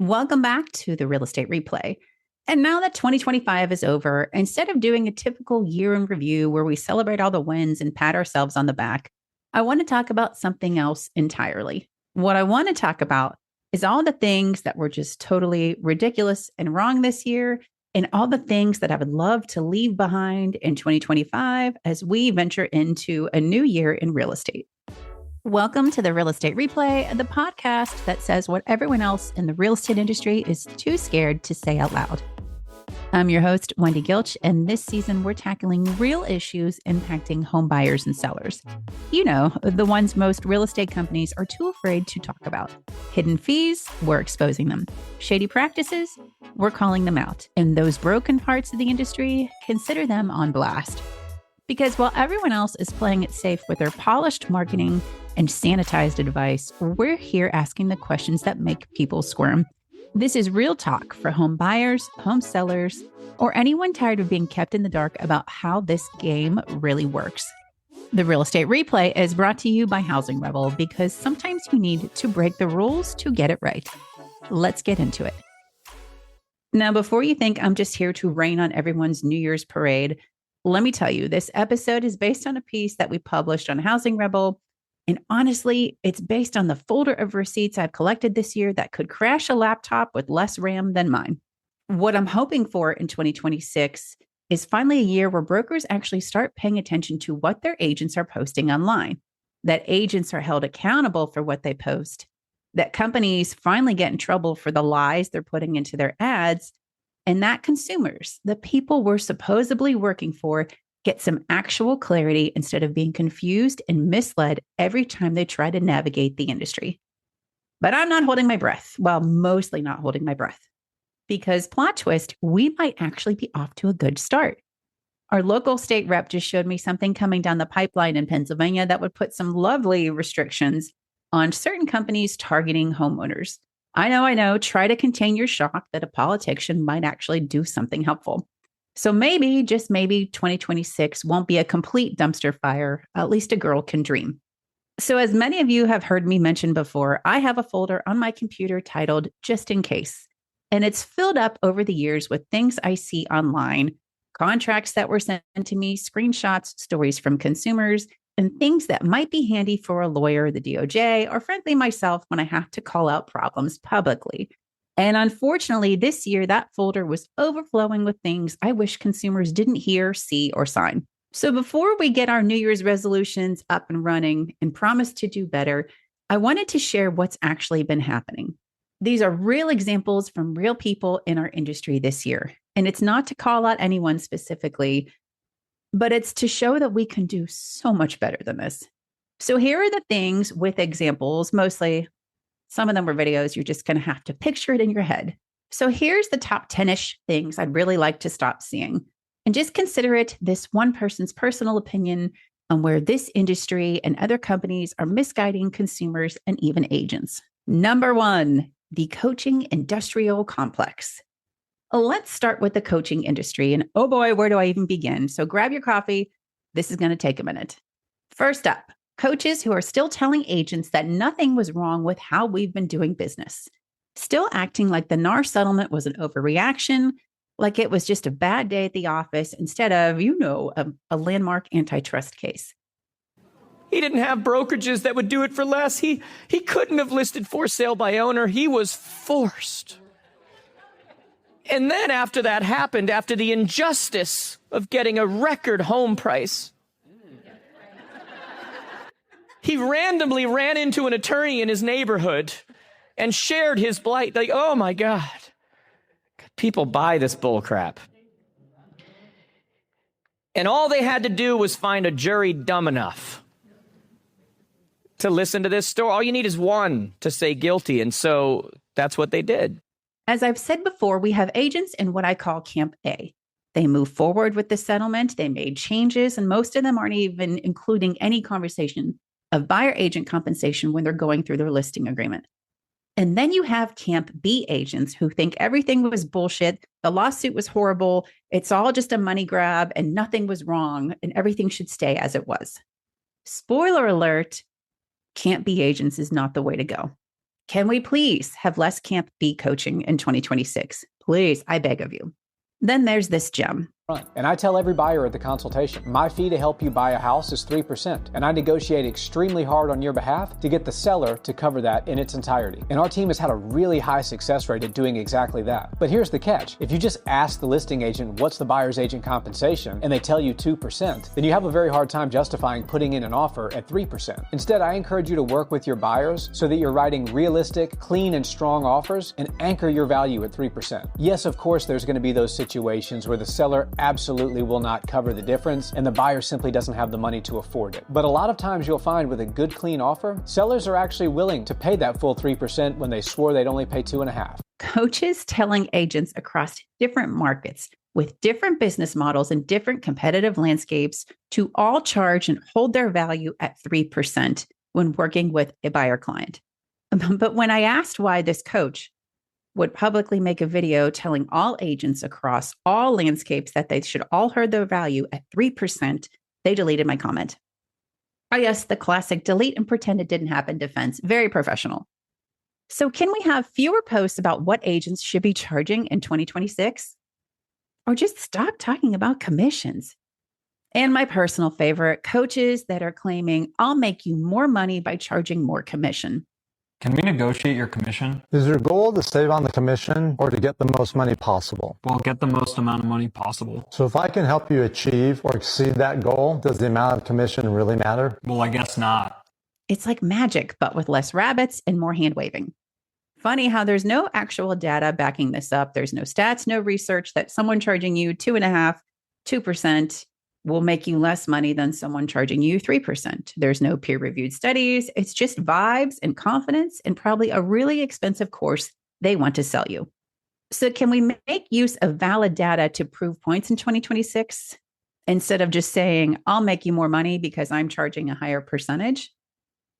Welcome back to the Real Estate Replay. And now that 2025 is over, instead of doing a typical year in review where we celebrate all the wins and pat ourselves on the back, I want to talk about something else entirely. What I want to talk about is all the things that were just totally ridiculous and wrong this year, and all the things that I would love to leave behind in 2025 as we venture into a new year in real estate. Welcome to the Real Estate Replay, the podcast that says what everyone else in the real estate industry is too scared to say out loud. I'm your host, Wendy Gilch, and this season we're tackling real issues impacting home buyers and sellers. You know, the ones most real estate companies are too afraid to talk about. Hidden fees, we're exposing them. Shady practices, we're calling them out. And those broken parts of the industry, consider them on blast. Because while everyone else is playing it safe with their polished marketing and sanitized advice, we're here asking the questions that make people squirm. This is real talk for home buyers, home sellers, or anyone tired of being kept in the dark about how this game really works. The Real Estate Replay is brought to you by Housing Rebel because sometimes you need to break the rules to get it right. Let's get into it. Now, before you think I'm just here to rain on everyone's New Year's parade, let me tell you, this episode is based on a piece that we published on Housing Rebel. And honestly, it's based on the folder of receipts I've collected this year that could crash a laptop with less RAM than mine. What I'm hoping for in 2026 is finally a year where brokers actually start paying attention to what their agents are posting online, that agents are held accountable for what they post, that companies finally get in trouble for the lies they're putting into their ads, and that consumers, the people we're supposedly working for, get some actual clarity instead of being confused and misled every time they try to navigate the industry. But I'm not holding my breath. Well, mostly not holding my breath. Because plot twist, we might actually be off to a good start. Our local state rep just showed me something coming down the pipeline in Pennsylvania that would put some lovely restrictions on certain companies targeting homeowners. I know. Try to contain your shock that a politician might actually do something helpful. So maybe, just maybe, 2026 won't be a complete dumpster fire. At least a girl can dream. So as many of you have heard me mention before, I have a folder on my computer titled Just in Case. And it's filled up over the years with things I see online, contracts that were sent to me, screenshots, stories from consumers, and things that might be handy for a lawyer, the DOJ, or frankly myself when I have to call out problems publicly. And unfortunately, this year, that folder was overflowing with things I wish consumers didn't hear, see, or sign. So before we get our New Year's resolutions up and running and promise to do better, I wanted to share what's actually been happening. These are real examples from real people in our industry this year. And it's not to call out anyone specifically, but it's to show that we can do so much better than this. So here are the things with examples, mostly. Some of them were videos. You're just going to have to picture it in your head. So here's the top 10-ish things I'd really like to stop seeing. And just consider it this one person's personal opinion on where this industry and other companies are misguiding consumers and even agents. Number one, the coaching industrial complex. Let's start with the coaching industry. And oh boy, where do I even begin? So grab your coffee. This is going to take a minute. First up, coaches who are still telling agents that nothing was wrong with how we've been doing business, still acting like the NAR settlement was an overreaction, like it was just a bad day at the office instead of, a landmark antitrust case. He didn't have brokerages that would do it for less. He couldn't have listed for sale by owner. He was forced. And then after that happened, after the injustice of getting a record home price, he randomly ran into an attorney in his neighborhood and shared his plight. Like, oh my God, people buy this bull crap. And all they had to do was find a jury dumb enough to listen to this story. All you need is one to say guilty. And so that's what they did. As I've said before, we have agents in what I call Camp A. They move forward with the settlement. They made changes, and most of them aren't even including any conversation of buyer agent compensation when they're going through their listing agreement. And then you have Camp B agents who think everything was bullshit. The lawsuit was horrible. It's all just a money grab and nothing was wrong and everything should stay as it was. Spoiler alert, Camp B agents is not the way to go. Can we please have less Camp B coaching in 2026? Please, I beg of you. Then there's this gem. And I tell every buyer at the consultation, my fee to help you buy a house is 3%, and I negotiate extremely hard on your behalf to get the seller to cover that in its entirety. And our team has had a really high success rate at doing exactly that. But here's the catch. If you just ask the listing agent what's the buyer's agent compensation and they tell you 2%, then you have a very hard time justifying putting in an offer at 3%. Instead, I encourage you to work with your buyers so that you're writing realistic, clean, and strong offers and anchor your value at 3%. Yes, of course, there's going to be those situations where the seller absolutely will not cover the difference and the buyer simply doesn't have the money to afford it. But a lot of times you'll find with a good, clean offer, sellers are actually willing to pay that full 3% when they swore they'd only pay 2.5%. Coaches telling agents across different markets with different business models and different competitive landscapes to all charge and hold their value at 3% when working with a buyer client. But when I asked why this coach would publicly make a video telling all agents across all landscapes that they should all hold their value at 3%, they deleted my comment. Oh yes, the classic delete and pretend it didn't happen defense. Very professional. So can we have fewer posts about what agents should be charging in 2026? Or just stop talking about commissions? And my personal favorite, coaches that are claiming, I'll make you more money by charging more commission. Can we negotiate your commission? Is your goal to save on the commission or to get the most money possible? Well, get the most amount of money possible. So if I can help you achieve or exceed that goal, does the amount of commission really matter? Well, I guess not. It's like magic, but with less rabbits and more hand waving. Funny how there's no actual data backing this up. There's no stats, no research that someone charging you 2.5%, 2% will make you less money than someone charging you 3%. There's no peer-reviewed studies. It's just vibes and confidence and probably a really expensive course they want to sell you. So can we make use of valid data to prove points in 2026 instead of just saying, I'll make you more money because I'm charging a higher percentage?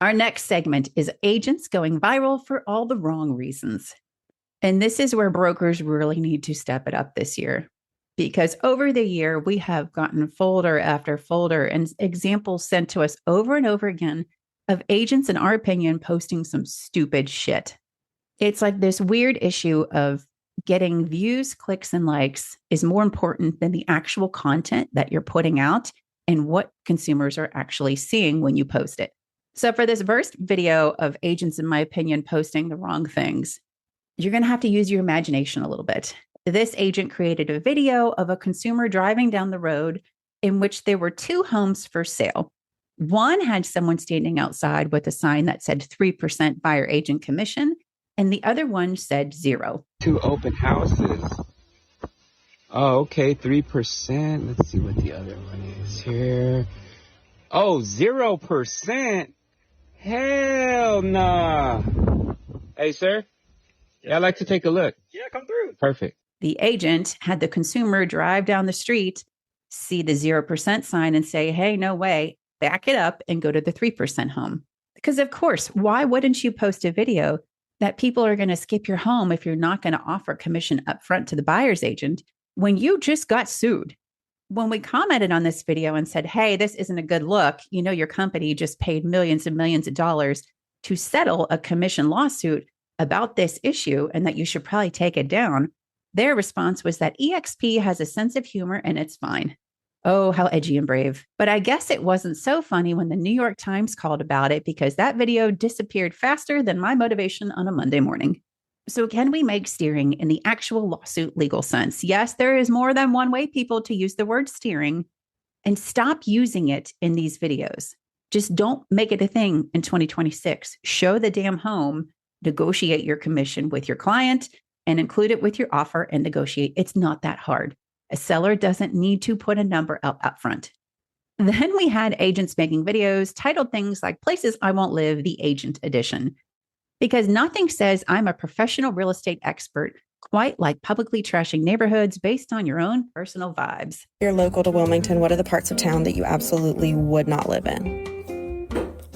Our next segment is agents going viral for all the wrong reasons. And this is where brokers really need to step it up this year. Because over the year, we have gotten folder after folder and examples sent to us over and over again of agents, in our opinion, posting some stupid shit. It's like this weird issue of getting views, clicks, and likes is more important than the actual content that you're putting out and what consumers are actually seeing when you post it. So for this first video of agents, in my opinion, posting the wrong things, you're going to have to use your imagination a little bit. This agent created a video of a consumer driving down the road in which there were two homes for sale. One had someone standing outside with a sign that said 3% buyer agent commission, and the other one said 0. Two open houses. Oh, okay, 3%. Let's see what the other one is here. Oh, 0%? Hell nah. Hey, sir. Yeah, I'd like to take a look. Yeah, come through. Perfect. The agent had the consumer drive down the street, see the 0% sign and say, hey, no way, back it up and go to the 3% home. Because of course, why wouldn't you post a video that people are going to skip your home if you're not going to offer commission upfront to the buyer's agent when you just got sued? When we commented on this video and said, hey, this isn't a good look, you know, your company just paid millions and millions of dollars to settle a commission lawsuit about this issue and that you should probably take it down. Their response was that EXP has a sense of humor and it's fine. Oh, how edgy and brave. But I guess it wasn't so funny when the New York Times called about it because that video disappeared faster than my motivation on a Monday morning. So can we make steering in the actual lawsuit legal sense? Yes, there is more than one way, people, to use the word steering, and stop using it in these videos. Just don't make it a thing in 2026. Show the damn home, negotiate your commission with your client, and include it with your offer and negotiate. It's not that hard. A seller doesn't need to put a number up front. Then we had agents making videos titled things like Places I Won't Live, the Agent Edition. Because nothing says I'm a professional real estate expert quite like publicly trashing neighborhoods based on your own personal vibes. You're local to Wilmington. What are the parts of town that you absolutely would not live in?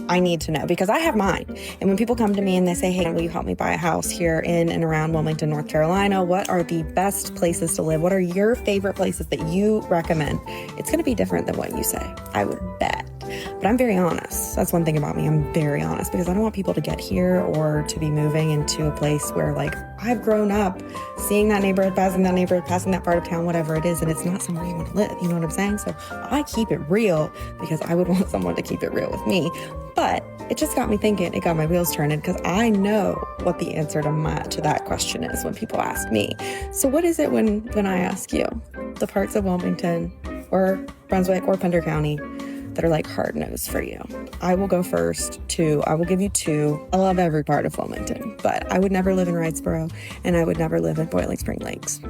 I need to know because I have mine. And when people come to me and they say, hey, will you help me buy a house here in and around Wilmington, North Carolina? What are the best places to live? What are your favorite places that you recommend? It's going to be different than what you say. I would bet. But I'm very honest. That's one thing about me. I'm very honest because I don't want people to get here or to be moving into a place where, like, I've grown up seeing that neighborhood, passing that part of town, whatever it is, and it's not somewhere you want to live. You know what I'm saying? So I keep it real because I would want someone to keep it real with me. But it just got me thinking. It got my wheels turning because I know what the answer to that question is when people ask me. So what is it when I ask you the parts of Wilmington or Brunswick or Pender County that are like hard no's for you? I will go first. I will give you 2. I love every part of Wilmington, but I would never live in Wrightsboro, and I would never live in Boiling Springs Lakes.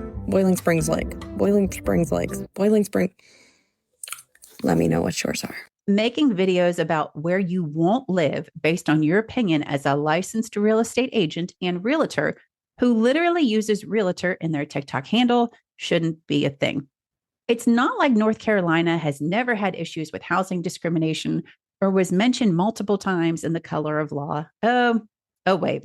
Let me know what yours are. Making videos about where you won't live based on your opinion as a licensed real estate agent and realtor who literally uses realtor in their TikTok handle shouldn't be a thing. It's not like North Carolina has never had issues with housing discrimination or was mentioned multiple times in the color of law. Oh, wait,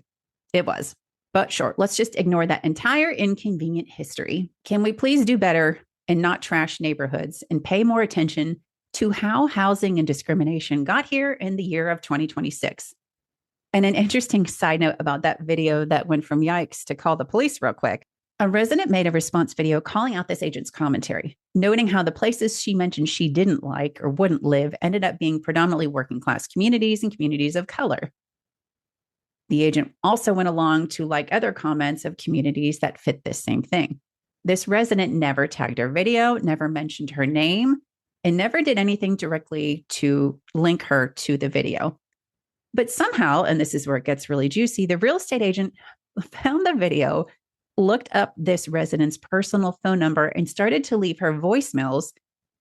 it was. But sure, let's just ignore that entire inconvenient history. Can we please do better and not trash neighborhoods and pay more attention to how housing and discrimination got here in the year of 2026? And an interesting side note about that video that went from yikes to call the police real quick. A resident made a response video calling out this agent's commentary, noting how the places she mentioned she didn't like or wouldn't live ended up being predominantly working class communities and communities of color. The agent also went along to like other comments of communities that fit this same thing. This resident never tagged her video, never mentioned her name, and never did anything directly to link her to the video. But somehow, and this is where it gets really juicy, the real estate agent found the video, looked up this resident's personal phone number, and started to leave her voicemails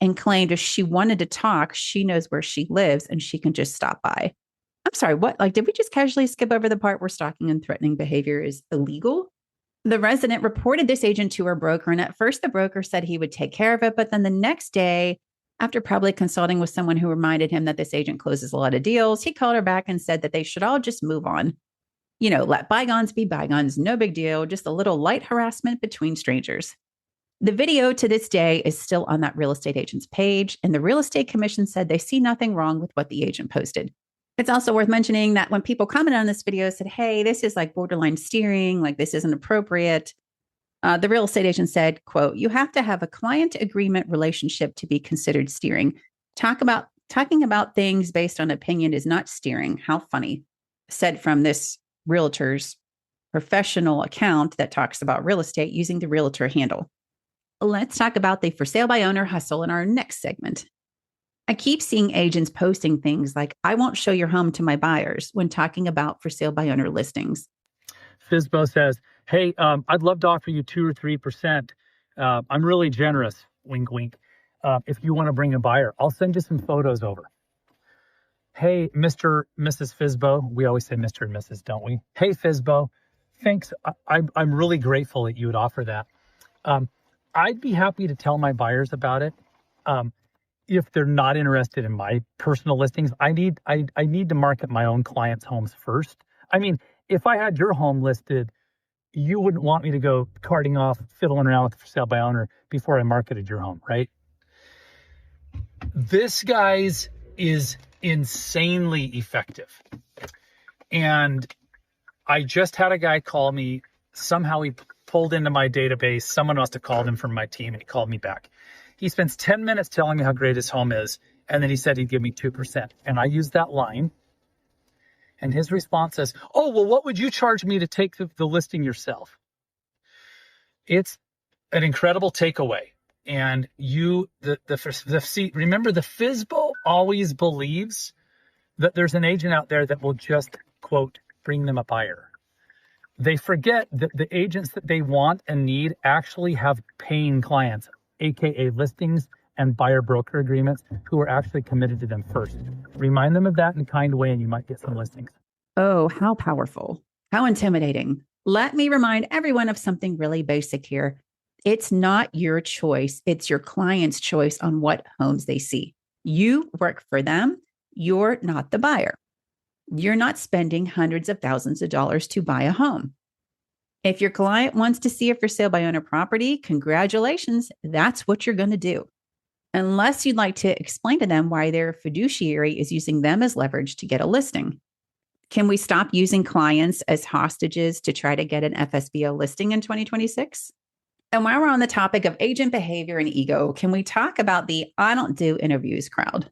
and claimed if she wanted to talk, she knows where she lives and she can just stop by. I'm sorry, what? Like, did we just casually skip over the part where stalking and threatening behavior is illegal? The resident reported this agent to her broker, and at first the broker said he would take care of it, but then the next day, after probably consulting with someone who reminded him that this agent closes a lot of deals, he called her back and said that they should all just move on. You know, let bygones be bygones, no big deal, just a little light harassment between strangers. The video to this day is still on that real estate agent's page, and the real estate commission said they see nothing wrong with what the agent posted. It's also worth mentioning that when people commented on this video said, hey, this is like borderline steering, like this isn't appropriate. The real estate agent said, quote, you have to have a client agreement relationship to be considered steering. Talking about things based on opinion is not steering. How funny. Said from this realtor's professional account that talks about real estate using the realtor handle. Let's talk about the for sale by owner hustle in our next segment. I keep seeing agents posting things like, I won't show your home to my buyers when talking about for sale by owner listings. FSBO says, hey, I'd love to offer you 2 or 3%. I'm really generous, wink, wink. If you want to bring a buyer, I'll send you some photos over. Hey, Mr. Mrs. FSBO. We always say Mr. and Mrs., don't we? Hey, FSBO. Thanks. I'm really grateful that you would offer that. I'd be happy to tell my buyers about it. If they're not interested in my personal listings, I need to market my own clients' homes first. I mean, if I had your home listed, you wouldn't want me to go carting off, fiddling around with for sale by owner before I marketed your home, right? This, guys, is insanely effective. And I just had a guy call me. Somehow he pulled into my database. Someone must have called him from my team, and he called me back. He spends 10 minutes telling me how great his home is, and then he said he'd give me 2%. And I used that line, and his response is, oh, well, what would you charge me to take the listing yourself? It's an incredible takeaway. And remember, the FSBO always believes that there's an agent out there that will just, quote, bring them a buyer. They forget that the agents that they want and need actually have paying clients, AKA listings and buyer broker agreements, who are actually committed to them first. Remind them of that in a kind way, and you might get some listings. Oh, how powerful. How intimidating. Let me remind everyone of something really basic here. It's not your choice. It's your client's choice on what homes they see. You work for them. You're not the buyer. You're not spending hundreds of thousands of dollars to buy a home. If your client wants to see a for sale by owner property, congratulations, that's what you're going to do. unless you'd like to explain to them why their fiduciary is using them as leverage to get a listing. Can we stop using clients as hostages to try to get an FSBO listing in 2026? And while we're on the topic of agent behavior and ego, can we talk about the I don't do interviews crowd?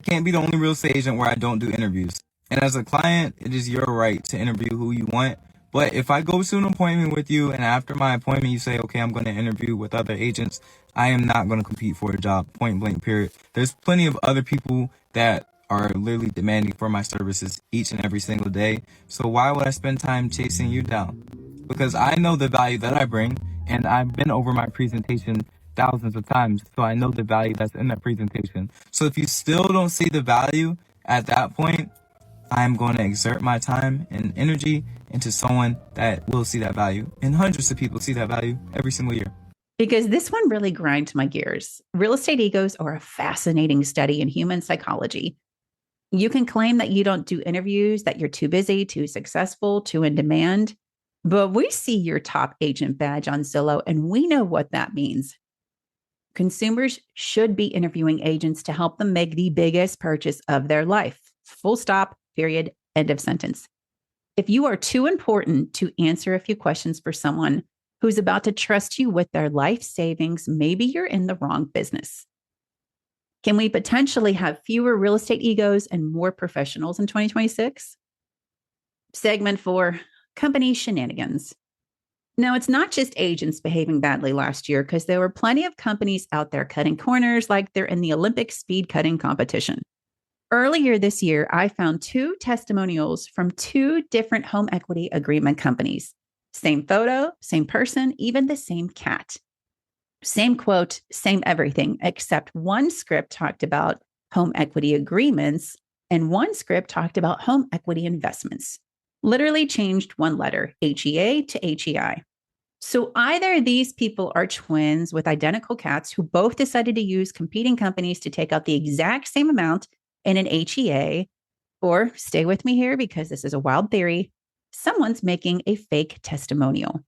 Can't be the only real estate agent where I don't do interviews. And as a client, it is your right to interview who you want. But if I go to an appointment with you and after my appointment you say, okay, I'm going to interview with other agents, I am not going to compete for a job, point blank, period. There's plenty of other people that are literally demanding for my services each and every single day. So why would I spend time chasing you down? Because I know the value that I bring, and I've been over my presentation thousands of times, so I know the value that's in that presentation. So if you still don't see the value at that point, I'm going to exert my time and energy into someone that will see that value. And hundreds of people see that value every single year. Because this one really grinds my gears. Real estate egos are a fascinating study in human psychology. You can claim that you don't do interviews, that you're too busy, too successful, too in demand. But we see your top agent badge on Zillow, and we know what that means. Consumers should be interviewing agents to help them make the biggest purchase of their life. Full stop, period, end of sentence. If you are too important to answer a few questions for someone who's about to trust you with their life savings, maybe you're in the wrong business. Can we potentially have fewer real estate egos and more professionals in 2026? Segment 4, company shenanigans. Now, it's not just agents behaving badly last year, because there were plenty of companies out there cutting corners like they're in the Olympic speed cutting competition. Earlier this year, I found 2 testimonials from 2 different home equity agreement companies. Same photo, same person, even the same cat. Same quote, same everything, except one script talked about home equity agreements and one script talked about home equity investments. Literally changed one letter, HEA to HEI. So either these people are twins with identical cats who both decided to use competing companies to take out the exact same amount in an HEA, or stay with me here because this is a wild theory, someone's making a fake testimonial,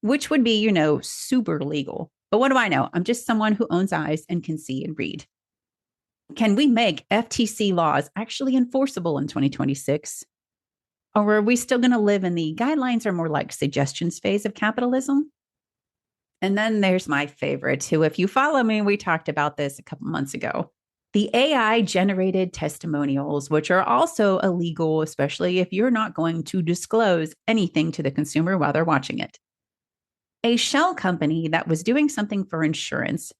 which would be, super legal. But what do I know? I'm just someone who owns eyes and can see and read. Can we make FTC laws actually enforceable in 2026? Or are we still going to live in the guidelines are more like suggestions phase of capitalism? And then there's my favorite, who, if you follow me, we talked about this a couple months ago. The AI generated testimonials, which are also illegal, especially if you're not going to disclose anything to the consumer while they're watching it. A shell company that was doing something for insurance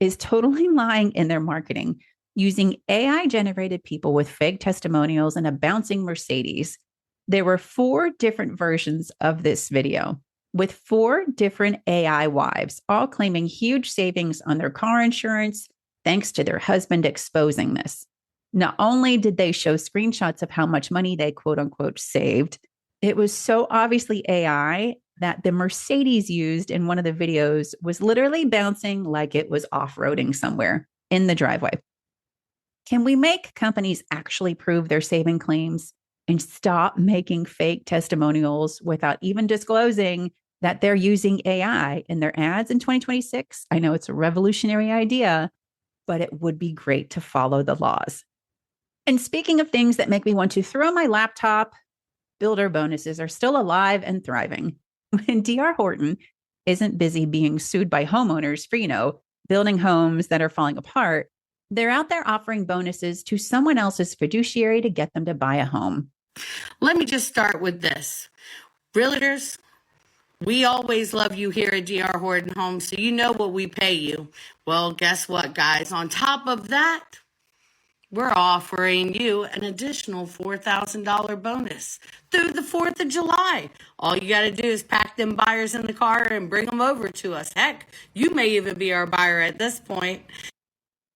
is totally lying in their marketing, using AI generated people with fake testimonials and a bouncing Mercedes. There were 4 different versions of this video with 4 different AI wives, all claiming huge savings on their car insurance, thanks to their husband exposing this. Not only did they show screenshots of how much money they quote unquote saved, it was so obviously AI that the Mercedes used in one of the videos was literally bouncing like it was off-roading somewhere in the driveway. Can we make companies actually prove their saving claims and stop making fake testimonials without even disclosing that they're using AI in their ads in 2026? I know it's a revolutionary idea, but it would be great to follow the laws. And speaking of things that make me want to throw my laptop, builder bonuses are still alive and thriving. When D.R. Horton isn't busy being sued by homeowners for, building homes that are falling apart, they're out there offering bonuses to someone else's fiduciary to get them to buy a home. Let me just start with this. Realtors, we always love you here at D.R. Horton Homes, so you know what we pay you. Well, guess what, guys? On top of that, we're offering you an additional $4,000 bonus through the 4th of July. All you got to do is pack them buyers in the car and bring them over to us. Heck, you may even be our buyer at this point.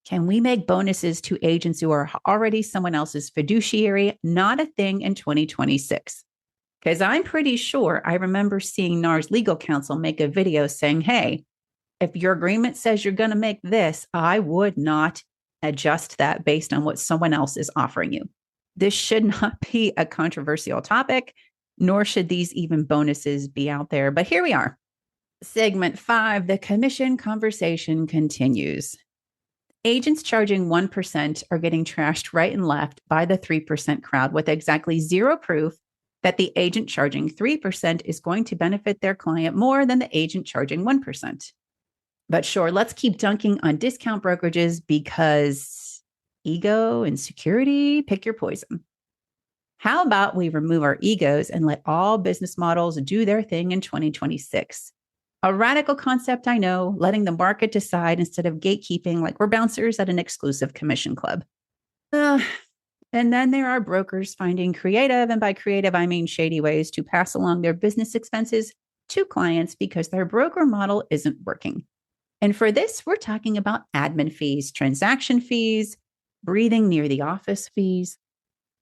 Can we make bonuses to agents who are already someone else's fiduciary not a thing in 2026? Because I'm pretty sure I remember seeing NAR's legal counsel make a video saying, hey, if your agreement says you're going to make this, I would not adjust that based on what someone else is offering you. This should not be a controversial topic, nor should these even bonuses be out there. But here we are. Segment 5, the commission conversation continues. Agents charging 1% are getting trashed right and left by the 3% crowd with exactly zero proof that the agent charging 3% is going to benefit their client more than the agent charging 1%. But sure, let's keep dunking on discount brokerages because ego and security, pick your poison. How about we remove our egos and let all business models do their thing in 2026? A radical concept, I know, letting the market decide instead of gatekeeping like we're bouncers at an exclusive commission club. And then there are brokers finding creative, and by creative, I mean shady ways to pass along their business expenses to clients because their broker model isn't working. And for this, we're talking about admin fees, transaction fees, breathing near the office fees.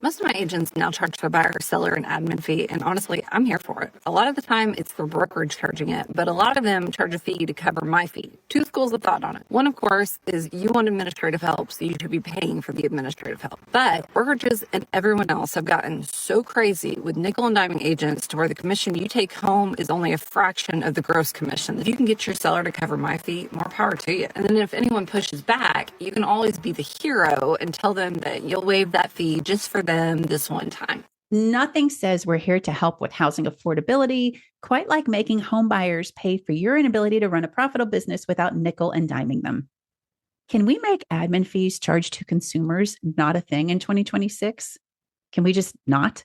Most of my agents now charge the buyer or seller an admin fee, and honestly, I'm here for it. A lot of the time, it's the brokerage charging it, but a lot of them charge a fee to cover my fee. Two schools of thought on it. One, of course, is you want administrative help, so you should be paying for the administrative help. But brokerages and everyone else have gotten so crazy with nickel and diming agents to where the commission you take home is only a fraction of the gross commission. If you can get your seller to cover my fee, more power to you. And then if anyone pushes back, you can always be the hero and tell them that you'll waive that fee just for them this one time. Nothing says we're here to help with housing affordability, quite like making home buyers pay for your inability to run a profitable business without nickel and diming them. Can we make admin fees charged to consumers not a thing in 2026? Can we just not?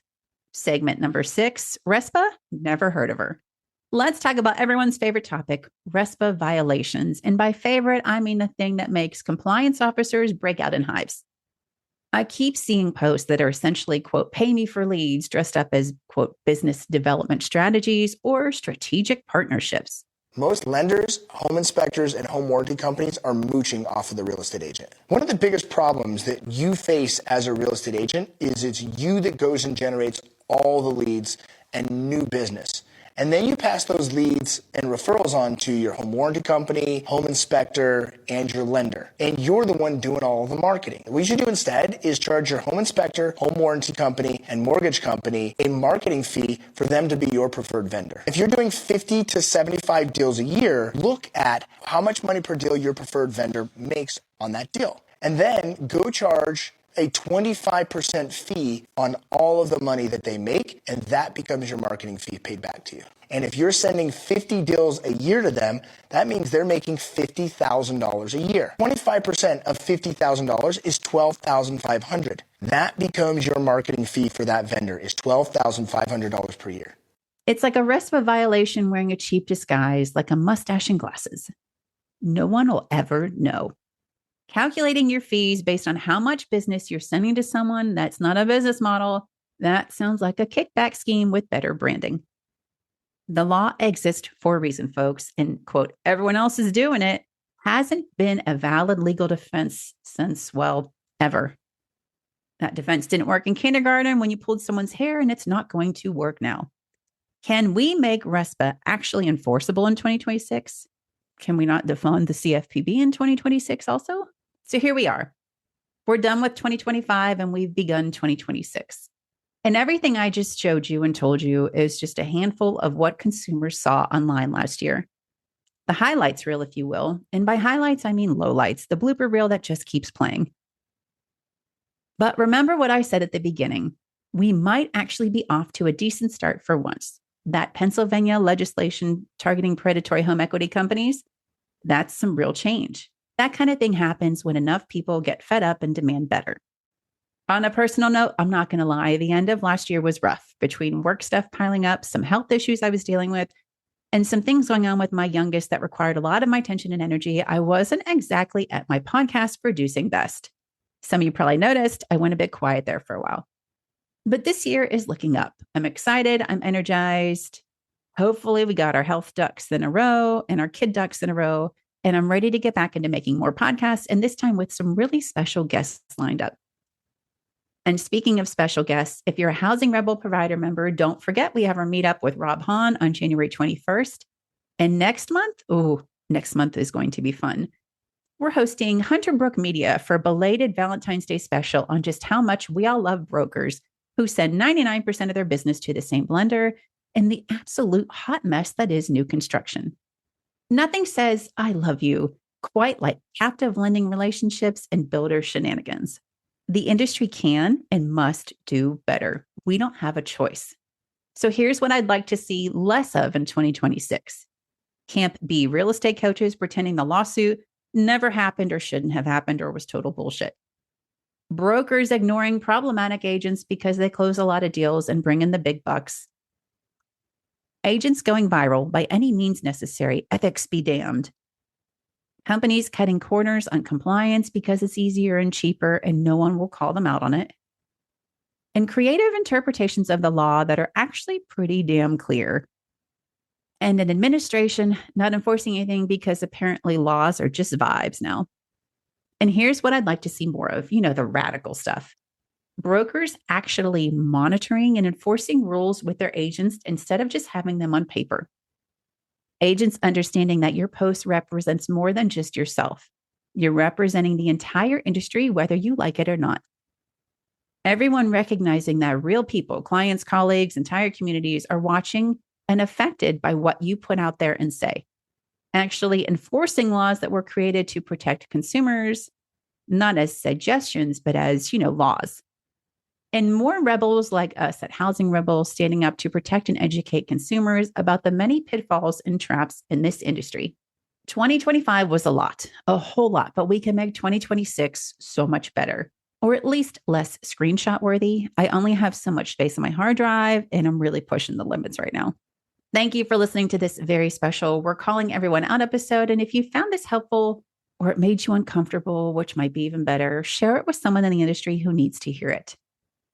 Segment number 6, RESPA, never heard of her. Let's talk about everyone's favorite topic, RESPA violations. And by favorite, I mean the thing that makes compliance officers break out in hives. I keep seeing posts that are essentially, quote, pay me for leads dressed up as, quote, business development strategies or strategic partnerships. Most lenders, home inspectors, and home warranty companies are mooching off of the real estate agent. One of the biggest problems that you face as a real estate agent is it's you that goes and generates all the leads and new business. And then you pass those leads and referrals on to your home warranty company, home inspector, and your lender. And you're the one doing all of the marketing. What you should do instead is charge your home inspector, home warranty company, and mortgage company a marketing fee for them to be your preferred vendor. If you're doing 50 to 75 deals a year, look at how much money per deal your preferred vendor makes on that deal. And then go charge a 25% fee on all of the money that they make, and that becomes your marketing fee paid back to you. And if you're sending 50 deals a year to them, that means they're making $50,000 a year. 25% of $50,000 is $12,500. That becomes your marketing fee for that vendor, is $12,500 per year. It's like a RESPA violation wearing a cheap disguise, like a mustache and glasses. No one will ever know. Calculating your fees based on how much business you're sending to someone that's not a business model, that sounds like a kickback scheme with better branding. The law exists for a reason, folks, and, quote, everyone else is doing it, hasn't been a valid legal defense since, well, ever. That defense didn't work in kindergarten when you pulled someone's hair, and it's not going to work now. Can we make RESPA actually enforceable in 2026? Can we not defund the CFPB in 2026 also? So here we are. We're done with 2025 and we've begun 2026. And everything I just showed you and told you is just a handful of what consumers saw online last year. The highlights reel, if you will. And by highlights, I mean lowlights, the blooper reel that just keeps playing. But remember what I said at the beginning. We might actually be off to a decent start for once. That Pennsylvania legislation targeting predatory home equity companies, that's some real change. That kind of thing happens when enough people get fed up and demand better. On a personal note, I'm not going to lie, the end of last year was rough between work stuff piling up, some health issues I was dealing with, and some things going on with my youngest that required a lot of my attention and energy. I wasn't exactly at my podcast producing best. Some of you probably noticed I went a bit quiet there for a while. But this year is looking up. I'm excited. I'm energized. Hopefully we got our health ducks in a row and our kid ducks in a row. And I'm ready to get back into making more podcasts, and this time with some really special guests lined up. And speaking of special guests, if you're a Housing Rebel Provider member, don't forget we have our meetup with Rob Hahn on January 21st. And next month is going to be fun. We're hosting Hunter Brook Media for a belated Valentine's Day special on just how much we all love brokers who send 99% of their business to the same lender and the absolute hot mess that is new construction. Nothing says I love you quite like captive lending relationships and builder shenanigans. The industry can and must do better. We don't have a choice. So here's what I'd like to see less of in 2026. Camp B real estate coaches pretending the lawsuit never happened or shouldn't have happened or was total bullshit. Brokers ignoring problematic agents because they close a lot of deals and bring in the big bucks. Agents going viral by any means necessary, ethics be damned. Companies cutting corners on compliance because it's easier and cheaper and no one will call them out on it. And creative interpretations of the law that are actually pretty damn clear. And an administration not enforcing anything because apparently laws are just vibes now. And here's what I'd like to see more of, the radical stuff. Brokers actually monitoring and enforcing rules with their agents instead of just having them on paper. Agents understanding that your post represents more than just yourself. You're representing the entire industry, whether you like it or not. Everyone recognizing that real people, clients, colleagues, entire communities are watching and affected by what you put out there and say. Actually enforcing laws that were created to protect consumers, not as suggestions, but as, laws. And more rebels like us at Housing Rebel standing up to protect and educate consumers about the many pitfalls and traps in this industry. 2025 was a whole lot, but we can make 2026 so much better, or at least less screenshot worthy. I only have so much space on my hard drive, and I'm really pushing the limits right now. Thank you for listening to this very special We're Calling Everyone Out episode. And if you found this helpful or it made you uncomfortable, which might be even better, share it with someone in the industry who needs to hear it.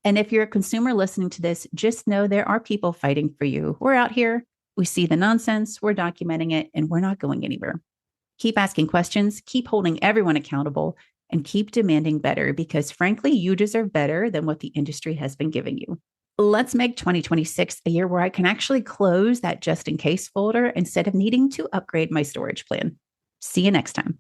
And if you're a consumer listening to this, just know there are people fighting for you. We're out here. We see the nonsense. We're documenting it, and we're not going anywhere. Keep asking questions, keep holding everyone accountable, and keep demanding better because, frankly, you deserve better than what the industry has been giving you. Let's make 2026 a year where I can actually close that just in case folder instead of needing to upgrade my storage plan. See you next time.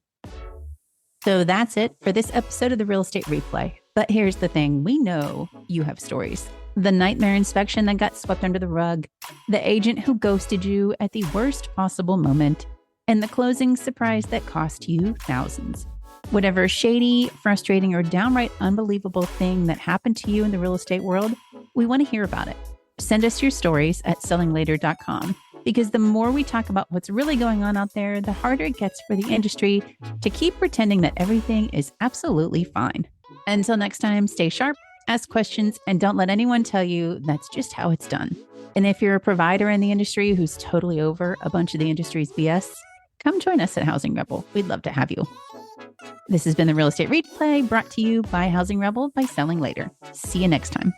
So that's it for this episode of the Real Estate Replay. But here's the thing. We know you have stories. The nightmare inspection that got swept under the rug, the agent who ghosted you at the worst possible moment, and the closing surprise that cost you thousands. Whatever shady, frustrating, or downright unbelievable thing that happened to you in the real estate world, we want to hear about it. Send us your stories at sellinglater.com. Because the more we talk about what's really going on out there, the harder it gets for the industry to keep pretending that everything is absolutely fine. Until next time, stay sharp, ask questions, and don't let anyone tell you that's just how it's done. And if you're a provider in the industry who's totally over a bunch of the industry's BS, come join us at Housing Rebel. We'd love to have you. This has been the Real Estate Replay, brought to you by Housing Rebel by Selling Later. See you next time.